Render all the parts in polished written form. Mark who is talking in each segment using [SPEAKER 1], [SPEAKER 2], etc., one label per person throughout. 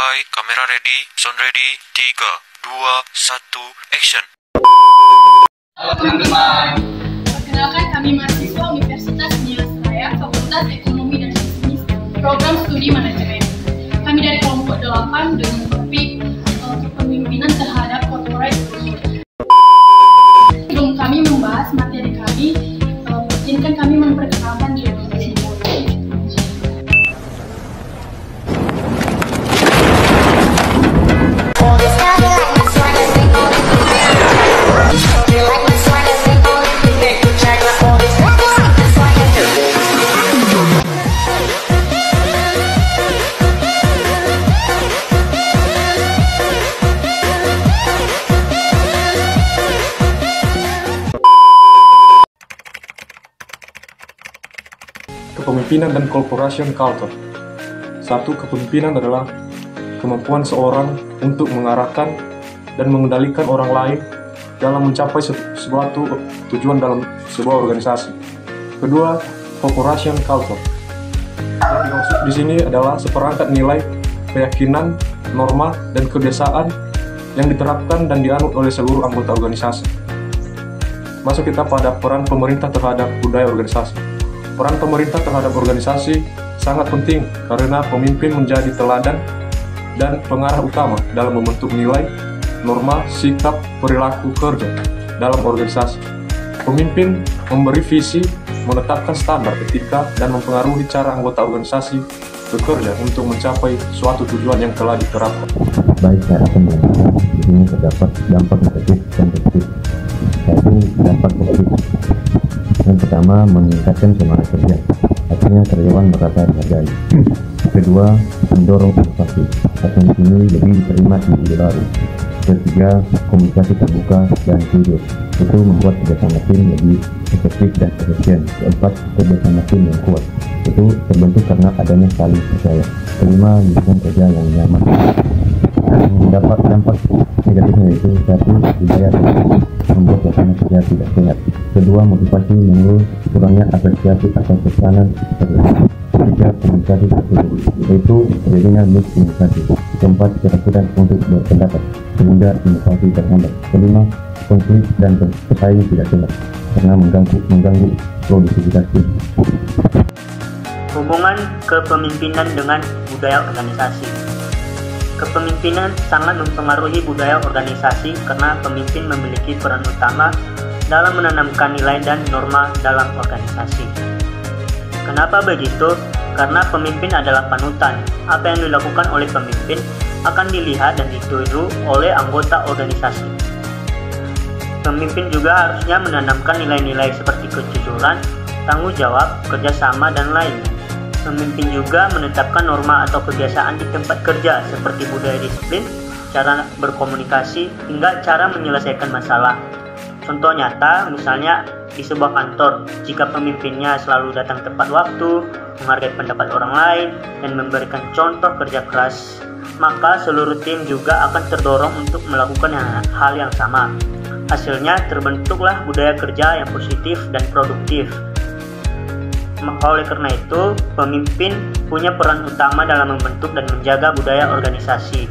[SPEAKER 1] Mulai, kamera ready, sound ready, 3, 2, 1, action.
[SPEAKER 2] Halo teman-teman, perkenalkan kami mahasiswa Universitas Nias Raya, Fakultas Ekonomi dan Bisnis, Program Studi Manajemen. Kami dari kelompok 8 dengan topik kepemimpinan terhadap corporate culture. Sebelum kami membahas materi kami, izinkan kami memperkenalkan diri kami.
[SPEAKER 3] Kepemimpinan dan corporation culture. Satu, kepemimpinan adalah kemampuan seorang untuk mengarahkan dan mengendalikan orang lain dalam mencapai suatu tujuan dalam sebuah organisasi. Kedua, corporation culture. Yang dimaksud di sini adalah seperangkat nilai, keyakinan, norma, dan kebiasaan yang diterapkan dan dianut oleh seluruh anggota organisasi. Masuk kita pada peran pemerintah terhadap budaya organisasi. Peran pemerintah terhadap organisasi sangat penting karena pemimpin menjadi teladan dan pengarah utama dalam membentuk nilai, norma, sikap, perilaku kerja dalam organisasi. Pemimpin memberi visi, menetapkan standar etika, dan mempengaruhi cara anggota organisasi bekerja untuk mencapai suatu tujuan yang telah diterapkan.
[SPEAKER 4] Baik, saya akan menjelaskan di sini terdapat dampak negatif dan positif. Satu, dampak positif. Yang pertama, meningkatkan semangat kerja, akhirnya karyawan merasa dihargai. Kedua, mendorong inovasi, akan sini lebih diterima di ide baru. Ketiga, komunikasi terbuka dan jujur, itu membuat kerjasama tim lebih efektif dan efisien. Keempat, kerjasama tim yang kuat, itu terbentuk karena adanya saling percaya. Kelima, lingkungan kerja yang nyaman. Mendapat dampak negatifnya yaitu satu, budaya membuat suasana kerja tidak sehat. Kedua, motivasi menurun, kurangnya apresiasi atau tekanan terhadap. Ketiga, komunikasi tertutup, yaitu terjadinya miskomunikasi. Keempat, ketakutan untuk berpendapat sehingga inovasi terhambat. Kelima, konflik dan pesaing tidak sehat karena mengganggu produktivitas tim.
[SPEAKER 5] Hubungan kepemimpinan dengan budaya organisasi. Kepemimpinan sangat mempengaruhi budaya organisasi karena pemimpin memiliki peran utama dalam menanamkan nilai dan norma dalam organisasi. Kenapa begitu? Karena pemimpin adalah panutan. Apa yang dilakukan oleh pemimpin akan dilihat dan ditiru oleh anggota organisasi. Pemimpin juga harusnya menanamkan nilai-nilai seperti kejujuran, tanggung jawab, kerjasama, dan lainnya. Pemimpin juga menetapkan norma atau kebiasaan di tempat kerja seperti budaya disiplin, cara berkomunikasi, hingga cara menyelesaikan masalah. Contoh nyata, misalnya di sebuah kantor, jika pemimpinnya selalu datang tepat waktu, menghargai pendapat orang lain, dan memberikan contoh kerja keras, maka seluruh tim juga akan terdorong untuk melakukan hal yang sama. Hasilnya terbentuklah budaya kerja yang positif dan produktif. Maka oleh karena itu, pemimpin punya peran utama dalam membentuk dan menjaga budaya organisasi.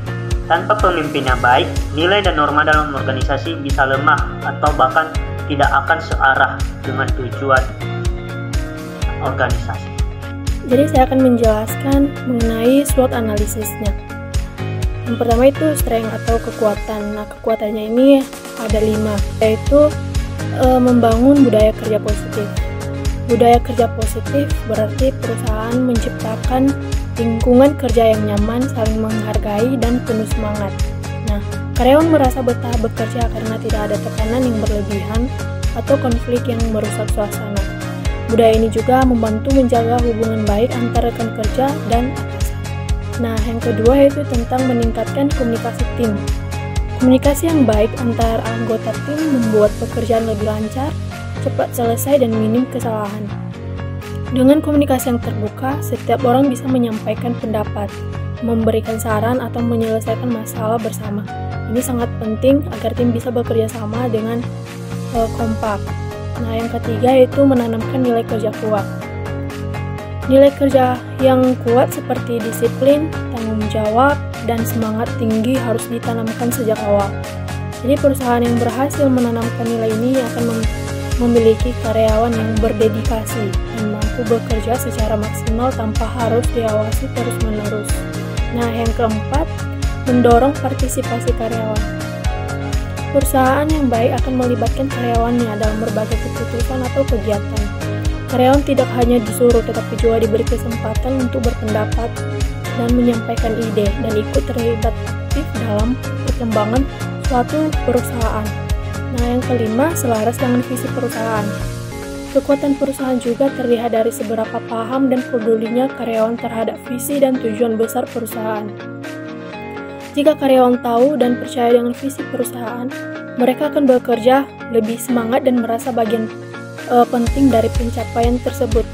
[SPEAKER 5] Tanpa pemimpin yang baik, nilai dan norma dalam organisasi bisa lemah atau bahkan tidak akan searah dengan tujuan organisasi.
[SPEAKER 6] Jadi saya akan menjelaskan mengenai SWOT analisisnya. Yang pertama itu strength atau kekuatan. Nah, kekuatannya ini ada 5, yaitu membangun budaya kerja positif. Budaya kerja positif berarti perusahaan menciptakan lingkungan kerja yang nyaman, saling menghargai, dan penuh semangat. Nah, karyawan merasa betah bekerja karena tidak ada tekanan yang berlebihan atau konflik yang merusak suasana. Budaya ini juga membantu menjaga hubungan baik antara rekan kerja dan atasan. Nah, yang kedua yaitu tentang meningkatkan komunikasi tim. Komunikasi yang baik antar anggota tim membuat pekerjaan lebih lancar, cepat selesai, dan minim kesalahan. Dengan komunikasi yang terbuka, setiap orang bisa menyampaikan pendapat, memberikan saran, atau menyelesaikan masalah bersama. Ini sangat penting agar tim bisa bekerja sama dengan kompak. Nah, yang ketiga yaitu menanamkan nilai kerja kuat. Nilai kerja yang kuat seperti disiplin, tanggung jawab, dan semangat tinggi harus ditanamkan sejak awal. Jadi perusahaan yang berhasil menanamkan nilai ini akan memiliki karyawan yang berdedikasi dan mampu bekerja secara maksimal tanpa harus diawasi terus-menerus. Nah, yang keempat, mendorong partisipasi karyawan. Perusahaan yang baik akan melibatkan karyawannya dalam berbagai keputusan atau kegiatan. Karyawan tidak hanya disuruh, tetapi juga diberi kesempatan untuk berpendapat dan menyampaikan ide dan ikut terlibat aktif dalam perkembangan suatu perusahaan. Nah, yang kelima, selaras dengan visi perusahaan. Kekuatan perusahaan juga terlihat dari seberapa paham dan pedulinya karyawan terhadap visi dan tujuan besar perusahaan. Jika karyawan tahu dan percaya dengan visi perusahaan, mereka akan bekerja lebih semangat dan merasa bagian penting dari pencapaian tersebut.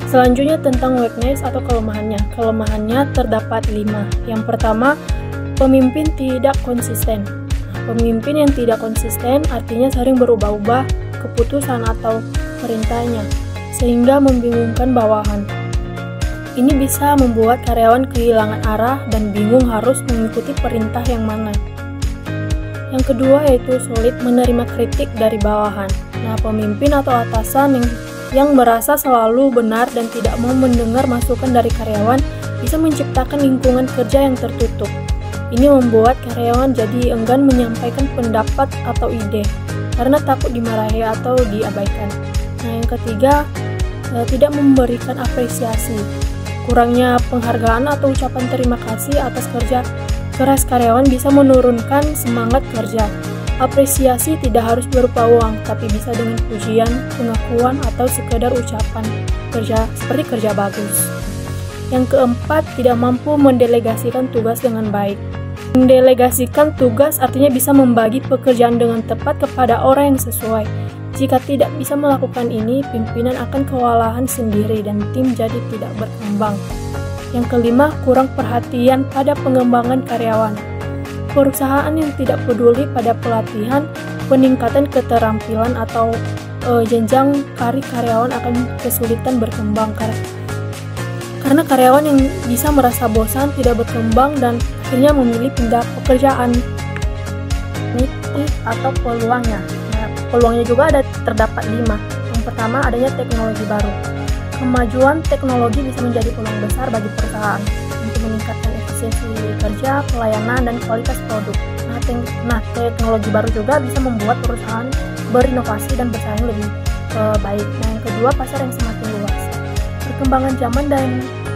[SPEAKER 6] Selanjutnya tentang weakness atau kelemahannya. Kelemahannya terdapat 5. Yang pertama, pemimpin tidak konsisten. Pemimpin yang tidak konsisten artinya sering berubah-ubah keputusan atau perintahnya, sehingga membingungkan bawahan. Ini bisa membuat karyawan kehilangan arah dan bingung harus mengikuti perintah yang mana. Yang kedua yaitu sulit menerima kritik dari bawahan. Nah, pemimpin atau atasan yang merasa selalu benar dan tidak mau mendengar masukan dari karyawan bisa menciptakan lingkungan kerja yang tertutup. Ini membuat karyawan jadi enggan menyampaikan pendapat atau ide karena takut dimarahi atau diabaikan. Nah, yang ketiga, tidak memberikan apresiasi. Kurangnya penghargaan atau ucapan terima kasih atas kerja keras karyawan bisa menurunkan semangat kerja. Apresiasi tidak harus berupa uang, tapi bisa dengan pujian, pengakuan, atau sekedar ucapan kerja seperti kerja bagus. Yang keempat, tidak mampu mendelegasikan tugas dengan baik. Mendelegasikan tugas artinya bisa membagi pekerjaan dengan tepat kepada orang yang sesuai. Jika tidak bisa melakukan ini, pimpinan akan kewalahan sendiri dan tim jadi tidak berkembang. Yang kelima, kurang perhatian pada pengembangan karyawan. Perusahaan yang tidak peduli pada pelatihan, peningkatan keterampilan atau jenjang karir karyawan akan kesulitan berkembang karena karyawan yang bisa merasa bosan, tidak berkembang, dan akhirnya memilih pindah pekerjaan. Ini atau peluangnya. Nah, peluangnya juga terdapat 5. Yang pertama, adanya teknologi baru. Kemajuan teknologi bisa menjadi peluang besar bagi perusahaan untuk meningkatkan efisiensi kerja, pelayanan, dan kualitas produk. Nah, teknologi baru juga bisa membuat perusahaan berinovasi dan bersaing lebih baik. Nah, yang kedua, pasar yang semakin luas. Perkembangan zaman dan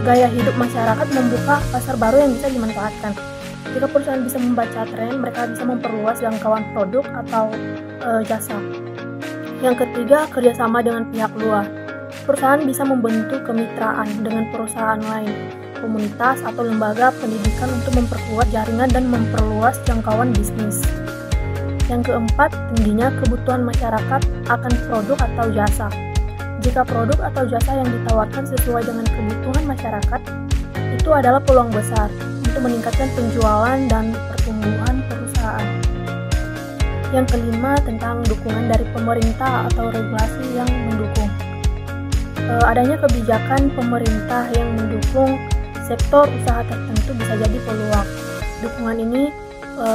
[SPEAKER 6] gaya hidup masyarakat membuka pasar baru yang bisa dimanfaatkan. Jika perusahaan bisa membaca tren, mereka bisa memperluas jangkauan produk atau jasa. Yang ketiga, kerjasama dengan pihak luar. Perusahaan bisa membentuk kemitraan dengan perusahaan lain, komunitas, atau lembaga pendidikan untuk memperkuat jaringan dan memperluas jangkauan bisnis. Yang keempat, tingginya kebutuhan masyarakat akan produk atau jasa. Jika produk atau jasa yang ditawarkan sesuai dengan kebutuhan masyarakat, itu adalah peluang besar untuk meningkatkan penjualan dan pertumbuhan perusahaan. Yang kelima, tentang dukungan dari pemerintah atau regulasi yang mendukung. Adanya kebijakan pemerintah yang mendukung sektor usaha tertentu bisa jadi peluang. Dukungan ini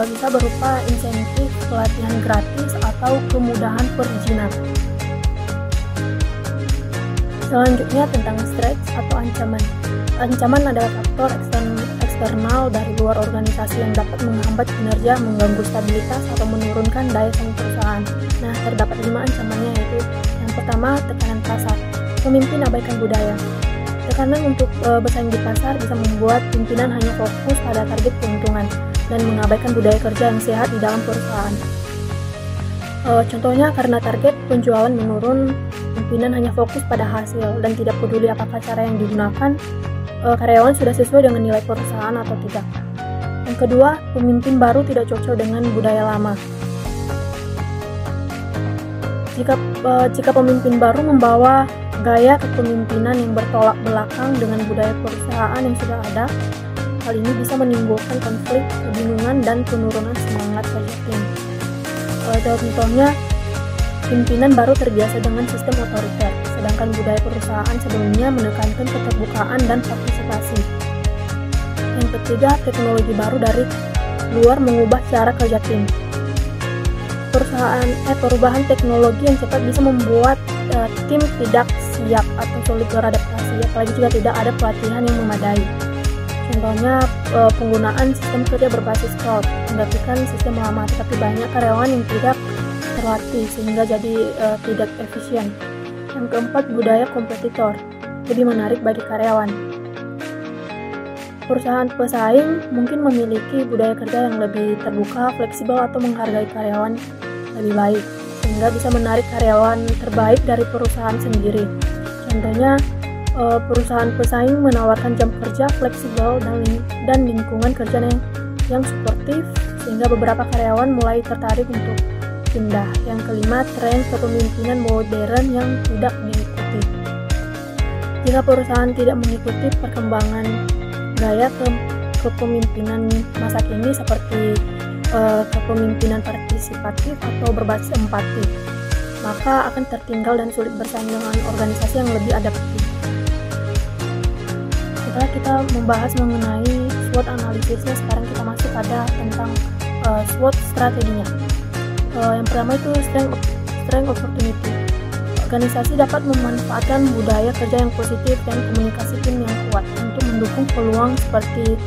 [SPEAKER 6] bisa berupa insentif, pelatihan gratis, atau kemudahan perizinan. Selanjutnya tentang threats atau ancaman. Ancaman adalah faktor eksternal dari luar organisasi yang dapat menghambat kinerja, mengganggu stabilitas, atau menurunkan daya saing perusahaan. Nah, terdapat 5 ancamannya, yaitu yang pertama, tekanan pasar. Pemimpin abaikan budaya. Tekanan untuk bersaing di pasar bisa membuat pimpinan hanya fokus pada target keuntungan dan mengabaikan budaya kerja yang sehat di dalam perusahaan. Contohnya, karena target penjualan menurun, pimpinan hanya fokus pada hasil dan tidak peduli apakah cara yang digunakan karyawan sudah sesuai dengan nilai perusahaan atau tidak. Yang kedua, pemimpin baru tidak cocok dengan budaya lama. Jika pemimpin baru membawa gaya kepemimpinan yang bertolak belakang dengan budaya perusahaan yang sudah ada, hal ini bisa menimbulkan konflik, kebingungan, dan penurunan semangat kerja tim. Contohnya, pimpinan baru terbiasa dengan sistem otoriter, sedangkan budaya perusahaan sebelumnya menekankan keterbukaan dan partisipasi. Yang ketiga, teknologi baru dari luar mengubah cara kerja tim. Perubahan teknologi yang cepat bisa membuat tim tidak siap atau sulit beradaptasi, apalagi jika tidak ada pelatihan yang memadai. Contohnya penggunaan sistem kerja berbasis cloud menggantikan sistem lama, tetapi banyak karyawan yang tidak terlatih sehingga jadi tidak efisien. Yang keempat, budaya kompetitor lebih menarik bagi karyawan. Perusahaan pesaing mungkin memiliki budaya kerja yang lebih terbuka, fleksibel, atau menghargai karyawan lebih baik, sehingga bisa menarik karyawan terbaik dari perusahaan sendiri. Contohnya, perusahaan pesaing menawarkan jam kerja fleksibel dan lingkungan kerja yang suportif, sehingga beberapa karyawan mulai tertarik untuk pindah. Yang kelima, tren kepemimpinan modern yang tidak diikuti. Jika perusahaan tidak mengikuti perkembangan gaya kepemimpinan masa kini seperti kepemimpinan partisipatif atau berbasis empati, maka akan tertinggal dan sulit bersaing dengan organisasi yang lebih adaptif. Setelah kita membahas mengenai SWOT analisisnya, sekarang kita masuk pada tentang SWOT strateginya. Yang pertama itu strength opportunity. Organisasi dapat memanfaatkan budaya kerja yang positif dan komunikasi tim yang kuat untuk mendukung peluang seperti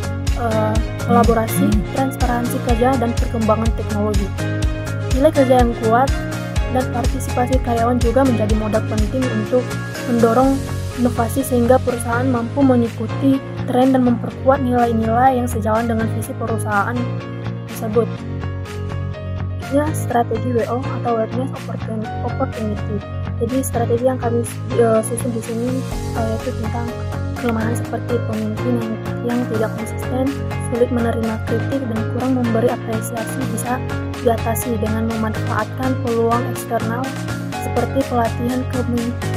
[SPEAKER 6] kolaborasi, transparansi kerja, dan perkembangan teknologi. Nilai kerja yang kuat dan partisipasi karyawan juga menjadi modal penting untuk mendorong inovasi sehingga perusahaan mampu mengikuti tren dan memperkuat nilai-nilai yang sejalan dengan visi perusahaan tersebut. Ini strategi WO atau Weakness Opportunity. Jadi strategi yang kami susun di sini yaitu tentang kelemahan seperti pemimpin yang tidak konsisten, sulit menerima kritik, dan kurang memberi apresiasi bisa diatasi dengan memanfaatkan peluang eksternal seperti pelatihan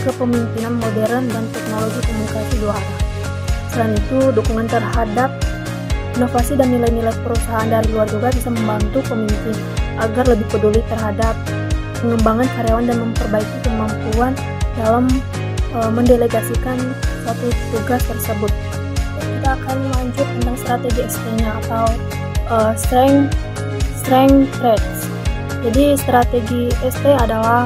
[SPEAKER 6] kepemimpinan modern dan teknologi komunikasi dua arah. Selain itu, dukungan terhadap inovasi dan nilai-nilai perusahaan dari luar juga bisa membantu pemimpin agar lebih peduli terhadap pengembangan karyawan dan memperbaiki kemampuan dalam mendelegasikan suatu tugas tersebut. Kita akan lanjut tentang strategi ST-nya atau strength traits. Jadi strategi ST adalah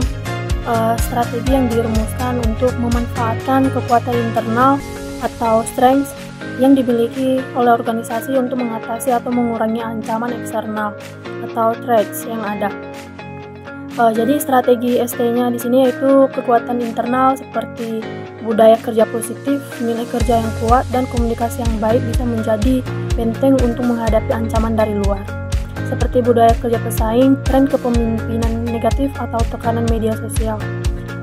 [SPEAKER 6] strategi yang dirumuskan untuk memanfaatkan kekuatan internal atau strength yang dimiliki oleh organisasi untuk mengatasi atau mengurangi ancaman eksternal atau threats yang ada. Jadi strategi ST-nya di sini yaitu kekuatan internal seperti budaya kerja positif, nilai kerja yang kuat, dan komunikasi yang baik bisa menjadi benteng untuk menghadapi ancaman dari luar. Seperti budaya kerja pesaing, tren kepemimpinan negatif, atau tekanan media sosial.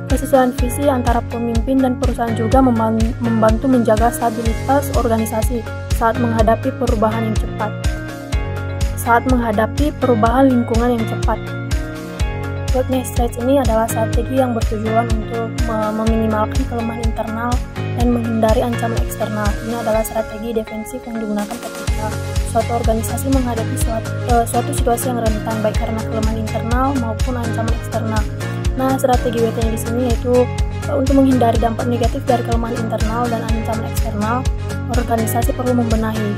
[SPEAKER 6] Kesesuaian visi antara pemimpin dan perusahaan juga membantu menjaga stabilitas organisasi saat menghadapi perubahan yang cepat. Saat menghadapi perubahan lingkungan yang cepat. Weakness traits ini adalah strategi yang bertujuan untuk meminimalkan kelemahan internal dan menghindari ancaman eksternal. Ini adalah strategi defensif yang digunakan ketika suatu organisasi menghadapi suatu situasi yang rentan baik karena kelemahan internal maupun ancaman eksternal. Nah, strategi WT di sini yaitu untuk menghindari dampak negatif dari kelemahan internal dan ancaman eksternal, organisasi perlu membenahi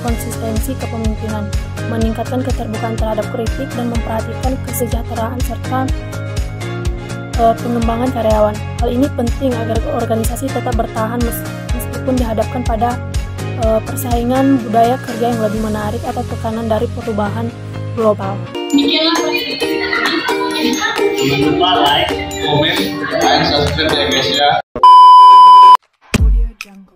[SPEAKER 6] konsistensi kepemimpinan, meningkatkan keterbukaan terhadap kritik, dan memperhatikan kesejahteraan serta pengembangan karyawan. Hal ini penting agar organisasi tetap bertahan meskipun dihadapkan pada persaingan budaya kerja yang lebih menarik atau tekanan dari perubahan global.
[SPEAKER 2] Demikianlah presentasi kami.
[SPEAKER 5] Jangan lupa like,
[SPEAKER 7] komen, dan subscribe ya guys ya.
[SPEAKER 6] Audio Jungle.